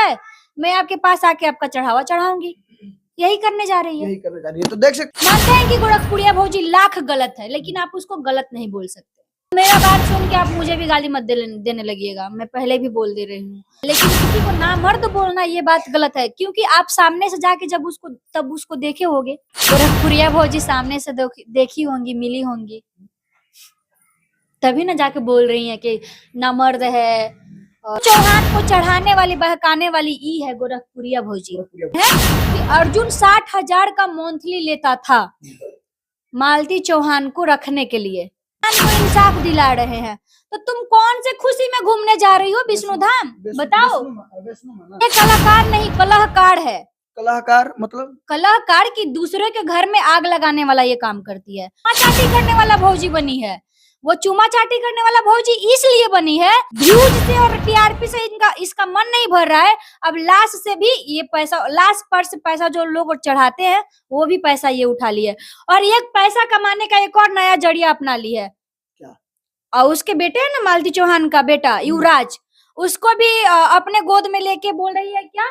है, मैं आपके पास आके आपका चढ़ावा चढ़ाऊंगी। यही करने जा रही है, यही करने जा रही है। तो देख सकते मानते हैं कि गोरखपुरिया भौजी लाख गलत है, लेकिन आप उसको गलत नहीं बोल सकते। मेरा बात सुन के आप मुझे भी गाली मत देने लगिएगा, मैं पहले भी बोल दे रही हूँ। लेकिन किसी को नामर्द बोलना ये बात गलत है, क्योंकि आप सामने से जाके तब उसको देखे होगे। गोरखपुरिया भौजी सामने से देखी होंगी, मिली होंगी, तभी ना जाके बोल रही है कि नामर्द है। चौहान को चढ़ाने वाली, बहकाने वाली ई है गोरखपुरिया भौजी है कि अर्जुन 60,000 का मंथली लेता था मालती चौहान को रखने के लिए। को इंसाफ दिला रहे हैं, तो तुम कौन से खुशी में घूमने जा रही हो विष्णु धाम, बताओ। ये कलाकार नहीं, कलहकार है। कलाकार मतलब कलहकार की दूसरे के घर में आग लगाने वाला ये काम करती है। चाटी करने वाला भौजी बनी है वो, चूमा चाटी करने वाला भौजी इसलिए बनी है, व्यूज से और टीआरपी से इसका मन नहीं भर रहा है। अब लास्ट से भी ये पैसा, लास्ट पर से पैसा जो लोग चढ़ाते हैं वो भी पैसा ये उठा लिए, और एक पैसा कमाने का एक और नया जरिया अपना ली है। क्या? और उसके बेटे है ना, मालती चौहान का बेटा युवराज, उसको भी अपने गोद में लेके बोल रही है क्या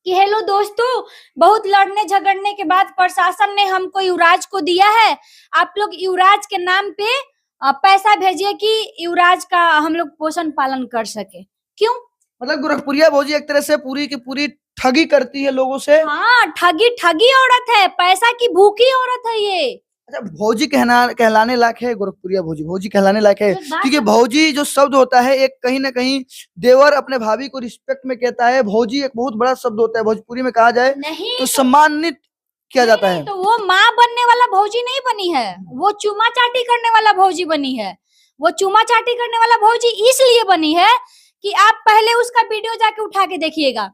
कि हेलो दोस्तों, बहुत लड़ने झगड़ने के बाद प्रशासन ने हमको युवराज को दिया है, आप लोग युवराज के नाम पे पैसा भेजिए कि युवराज का हम लोग पोषण पालन कर सके। क्यों? मतलब गोरखपुरिया भौजी एक तरह से पूरी की पूरी ठगी करती है लोगों से। हाँ, ठगी औरत है, पैसा की भूखी औरत है ये। अच्छा, भौजी कहलाने लायक है गोरखपुरिया भौजी, भौजी कहलाने लायक है, क्योंकि भौजी जो शब्द होता है एक कहीं ना कहीं देवर अपने भाभी को रिस्पेक्ट में कहता है। भौजी एक बहुत बड़ा शब्द होता है, भोजपुरी में कहा जाए नहीं तो सम्मानित किया जाता है। तो वो माँ बनने वाला भौजी नहीं बनी है, वो चूमा चाटी करने वाला भौजी बनी है। वो चूमा चाटी करने वाला भौजी इसलिए बनी है कि आप पहले उसका वीडियो जाके उठा के देखिएगा,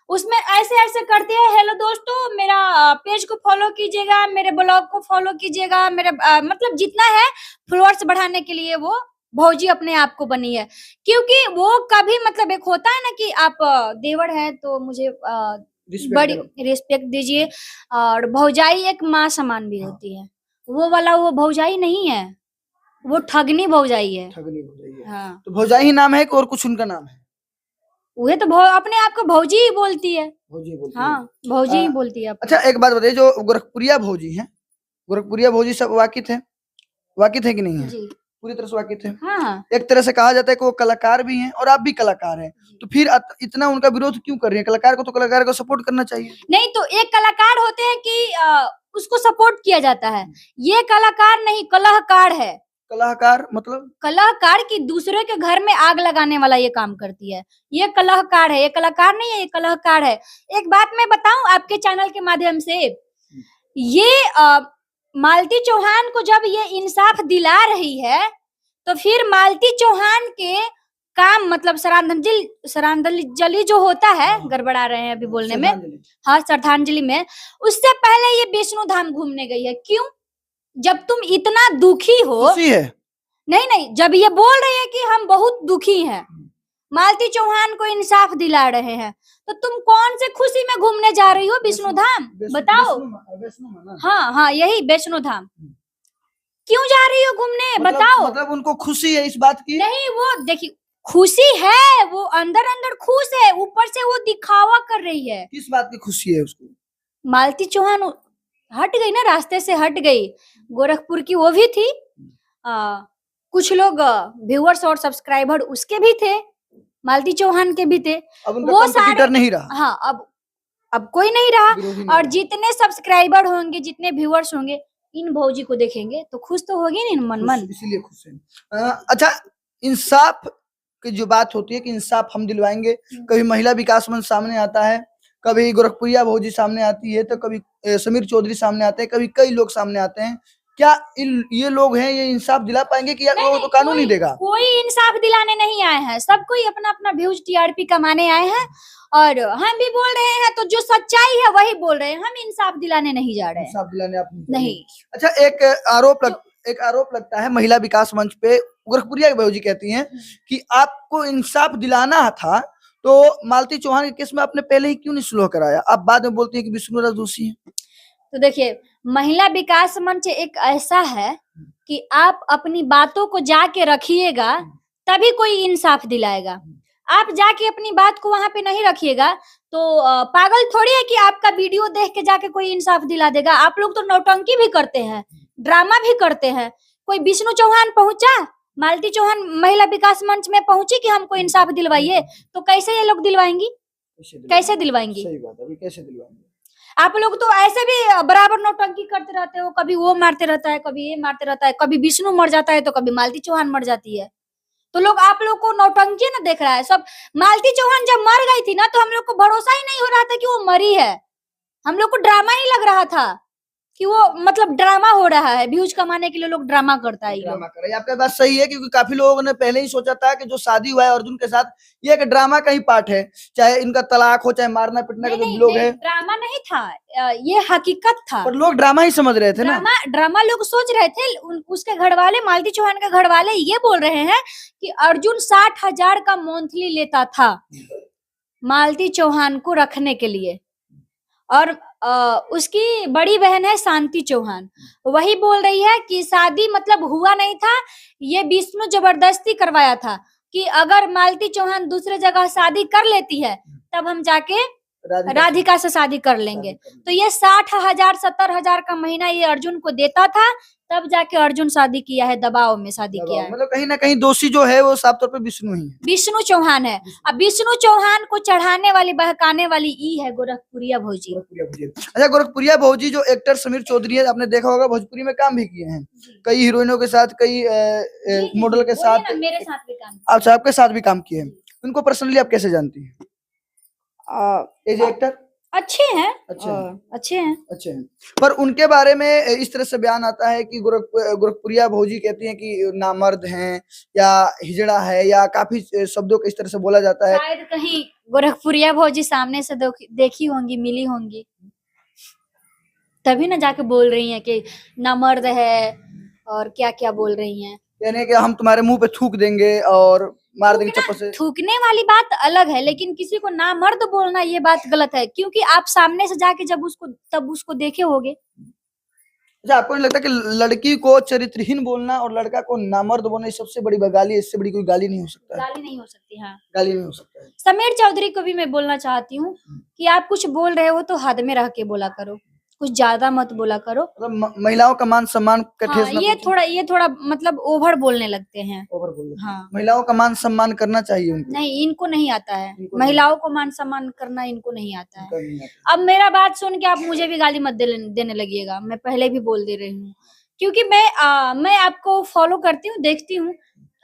उसमें ऐसे ऐसे करते हैं, हेलो दोस्तों मेरा पेज को फॉलो कीजिएगा, मेरे ब्लॉग को फॉलो कीजिएगा, मेरे मतलब जितना है फॉलोअर्स बढ़ाने के लिए वो भौजी अपने आप को बनी है। क्योंकि वो कभी मतलब एक होता है ना कि आप देवर है तो मुझे बड़ी रिस्पेक्ट दीजिए, और भौजाई एक माँ समान भी होती है, वो वाला वो भौजाई नहीं है, वो ठगनी भौजाई है। ठगनी भौजाई है। हाँ, तो भौजाई ही नाम है और कुछ उनका नाम है? वो तो अपने आप को भौजी ही बोलती है। भौजी बोलती हाँ, भौजी ही बोलती है। अच्छा, एक बात बताइए, जो गोरखपुरिया भौजी है, गोरखपुरिया भौजी सब वाकिफ है कि नहीं है? जी, पूरी तरह से वाकिफ है। हाँ। एक तरह से कहा जाता है कि वो कलाकार भी हैं और आप भी कलाकार हैं, तो फिर इतना उनका विरोध क्यों कर रही है? कलाकार को तो कलाकार को सपोर्ट करना चाहिए। नहीं तो एक कलाकार होते हैं कि उसको सपोर्ट किया जाता है, ये कलाकार नहीं, कलहकार है। कलाकार मतलब कलहकार की दूसरे के घर में आग लगाने वाला ये काम करती है, ये कलहकार है, ये कलाकार नहीं है, ये कलहकार है। एक बात मैं बताऊं आपके चैनल के माध्यम से, ये मालती चौहान को जब ये इंसाफ दिला रही है, तो फिर मालती चौहान के काम मतलब श्रद्धांजलि जो होता है, गड़बड़ा रहे हैं अभी बोलने में, हाँ श्रद्धांजलि में, उससे पहले ये विष्णु धाम घूमने गई है। क्यों? जब तुम इतना दुखी हो, खुशी है? नहीं, जब ये बोल रही है कि हम बहुत दुखी हैं, मालती चौहान को इंसाफ दिला रहे हैं, तो तुम कौन से खुशी में घूमने जा रही हो विष्णु धाम, बताओ। हाँ, यही वैष्णो धाम क्यों जा रही हो घूमने, बताओ। मतलब उनको खुशी है इस बात की? नहीं, वो देखिए खुशी है, वो अंदर अंदर खुश है, ऊपर से वो दिखावा कर रही है। किस बात की खुशी है उसको? मालती चौहान हट गई ना, रास्ते से हट गई। गोरखपुर की वो भी थी, कुछ लोग व्यूअर्स और सब्सक्राइबर उसके भी थे, मालती चौहान के भी थे। अब उनका कॉम्पिटिटर नहीं रहा। हाँ, अब कोई नहीं रहा, और जितने सब्सक्राइबर होंगे, जितने व्यूअर्स होंगे, इन भौजी को देखेंगे तो खुश तो होगी नहीं मन, इसीलिए खुश है। अच्छा, इंसाफ की जो बात होती है कि इंसाफ हम दिलवाएंगे, कभी महिला विकास मंच सामने आता है, कभी गोरखपुरिया भौजी सामने आती है, तो कभी समीर चौधरी सामने आते हैं, कभी कई लोग सामने आते हैं। क्या ये लोग हैं, ये इंसाफ दिला पाएंगे कि वो तो कानून ही देगा? कोई इंसाफ दिलाने नहीं आए हैं, सब कोई अपना अपना व्यूज टीआरपी कमाने आए हैं, और हम भी बोल रहे हैं तो जो सच्चाई है वही बोल रहे हैं, हम इंसाफ दिलाने नहीं जा रहे हैं। इंसाफ दिलाने आप नहीं। अच्छा, एक आरोप लगता है महिला विकास मंच पे, गोरखपुरिया भौजी कहती हैं कि आपको इंसाफ दिलाना था तो मालती चौहान के केस में आपने पहले ही क्यों नहीं सुलह कराया? आप बाद में बोलती हैं कि विष्णु दोषी है। तो देखिए, महिला विकास मंच एक ऐसा है कि आप अपनी बातों को जाके रखिएगा, तभी कोई इंसाफ दिलाएगा। आप जाके अपनी बात को वहां पे नहीं रखिएगा तो पागल थोड़ी है कि आपका वीडियो देख के जाके कोई इंसाफ दिला देगा। आप लोग तो नौटंकी भी करते हैं, ड्रामा भी करते हैं। कोई विष्णु चौहान पहुंचा, मालती चौहान महिला विकास मंच में पहुंची कि हमको इंसाफ दिलवाइए, तो कैसे ये लोग दिलवाएंगी? कैसे दिलवाएंगी? सही बात है, अभी कैसे दिलवाएंगे? आप लोग तो ऐसे भी बराबर नौटंकी करते रहते हो, कभी वो मारते रहता है, कभी ये मारते रहता है, कभी विष्णु मर जाता है तो कभी मालती चौहान मर जाती है। तो लोग आप लोग को नौटंकी ना देख रहा है सब। मालती चौहान जब मर गई थी ना तो हम लोग को भरोसा ही नहीं हो रहा था कि वो मरी है। हम लोग को ड्रामा ही लग रहा था कि वो मतलब ड्रामा हो रहा है, व्यूज कमाने के लिए लोग ड्रामा करता है। ड्रामा कर रहे हैं, आपका बात सही है, क्योंकि काफी लोगों ने पहले ही सोचा था कि जो शादी हुआ है अर्जुन के साथ ये एक ड्रामा का ही पार्ट है, चाहे इनका तलाक हो, चाहे मारना पीटना का जो लोग है। ड्रामा नहीं था, ये हकीकत था। पर लोग ड्रामा ही समझ रहे थे ना। ड्रामा लोग सोच रहे थे। उसके घर वाले, मालती चौहान के घर वाले ये बोल रहे हैं कि अर्जुन 60,000 का मंथली लेता था मालती चौहान को रखने के लिए, और उसकी बड़ी बहन है शांति चौहान, वही बोल रही है कि शादी मतलब हुआ नहीं था, ये विष्णु जबरदस्ती करवाया था कि अगर मालती चौहान दूसरे जगह शादी कर लेती है तब हम जाके राधिका से शादी कर लेंगे। तो ये 60,000 70,000 का महीना ये अर्जुन को देता था, तब जाके अर्जुन शादी किया है, दबाव में शादी किया है। मतलब कहीं ना कहीं दोषी जो है वो साफ तौर पे विष्णु ही है, विष्णु चौहान है। अब विष्णु चौहान को चढ़ाने वाली, बहकाने वाली ई है गोरखपुरिया भौजी। अच्छा, गोरखपुरिया भौजी जो एक्टर समीर चौधरी है, आपने देखा होगा भोजपुरी में काम भी किए हैं, कई हीरोइनों के साथ, कई मॉडल के साथ, मेरे साथ भी काम। अच्छा, आपके साथ भी काम किए हैं। उनको पर्सनली आप कैसे जानती हैं? एज एक्टर अच्छे हैं, अच्छे हैं। अच्छे हैं। पर उनके बारे में इस तरह से बयान आता है कि गोरखपुरिया भौजी कहती हैं कि नामर्द हैं या हिजड़ा है, या काफी शब्दों को इस तरह से बोला जाता है। शायद कहीं गोरखपुरिया भौजी सामने से देखी होंगी, मिली होंगी, तभी ना जाके बोल रही हैं कि नामर्द है और क्या क्या बोल रही हैं। यानी कि हम तुम्हारे मुंह पे थूक देंगे और मार देंगे चप्पल से। थूकने वाली बात अलग है, लेकिन किसी को नामर्द बोलना ये बात गलत है, क्योंकि आप सामने से जाके तब उसको देखे होगे। अच्छा, आपको नहीं लगता कि लड़की को चरित्रहीन बोलना और लड़का को नामर्द बोलना सबसे बड़ी गाली है? इससे बड़ी कोई गाली नहीं हो सकता है। गाली नहीं हो सकती, हाँ, गाली नहीं हो सकता है। समीर चौधरी को भी मैं बोलना चाहती हूँ कि आप कुछ बोल रहे हो तो हद में रह के बोला करो, कुछ ज्यादा मत बोला करो। मतलब महिलाओं का मान सम्मान का ठेस हाँ, ये थोड़ा मतलब ओवर बोलने लगते हैं। ओवर बोलते हैं। हाँ, महिलाओं का मान सम्मान करना चाहिए उनको। नहीं, इनको नहीं आता है, महिलाओं को मान सम्मान करना इनको नहीं आता है। अब मेरा बात सुन के आप मुझे भी गाली मत देने लगिएगा, मैं पहले भी बोल दे रही हूँ, क्योंकि मैं आपको फॉलो करती हूँ, देखती हूँ।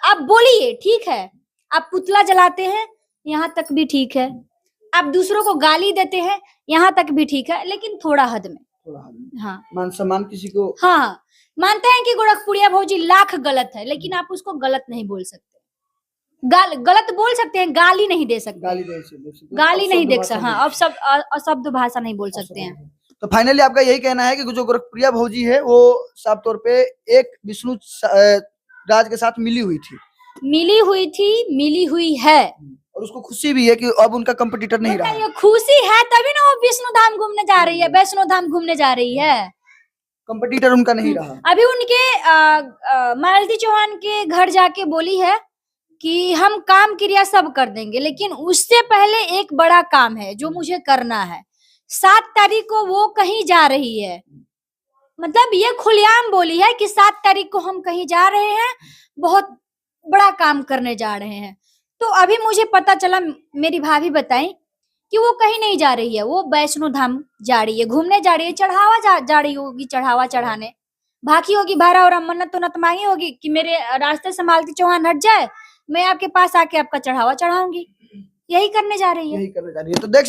आप बोलिए, ठीक है, आप पुतला जलाते हैं, यहाँ तक भी ठीक है, आप दूसरों को गाली देते हैं, यहाँ तक भी ठीक है, लेकिन थोड़ा हद में। हाँ, मान सम्मान किसी को, हाँ, मानते हैं कि गोरखपुरिया भौजी लाख गलत है, लेकिन आप उसको गलत नहीं बोल सकते। गलत बोल सकते हैं, गाली नहीं दे सकते, गाली नहीं दे सकते। हाँ, अब सब अशब्द भाषा नहीं बोल सकते हैं। तो फाइनली आपका यही कहना है कि जो गोरखपुरिया भौजी है वो साफ तौर पे एक विष्णु राज के साथ मिली हुई है, और उसको खुशी भी है कि अब उनका कंपटीटर नहीं रहा। खुशी है तभी ना वो विष्णु धाम घूमने जा रही है, वैष्णो धाम घूमने जा रही है। कंपटीटर उनका नहीं रहा। अभी उनके मालती चौहान के घर जाके बोली है कि हम काम क्रिया सब कर देंगे, लेकिन उससे पहले एक बड़ा काम है जो मुझे करना है। 7 तारीख को वो कहीं जा रही है, मतलब ये खुलेआम बोली है कि 7 तारीख को हम कहीं जा रहे हैं, बहुत बड़ा काम करने जा रहे हैं। तो अभी मुझे पता चला, मेरी भाभी बताई कि वो कहीं नहीं जा रही है, वो वैष्णो धाम जा रही है, घूमने जा रही है, चढ़ावा जा रही होगी, चढ़ावा चढ़ाने भागी होगी, भारा और मन्नत तो नत मांगी होगी कि मेरे रास्ते से मालती चौहान हट जाए, मैं आपके पास आके आपका चढ़ावा चढ़ाऊंगी। यही करने जा रही है। तो देख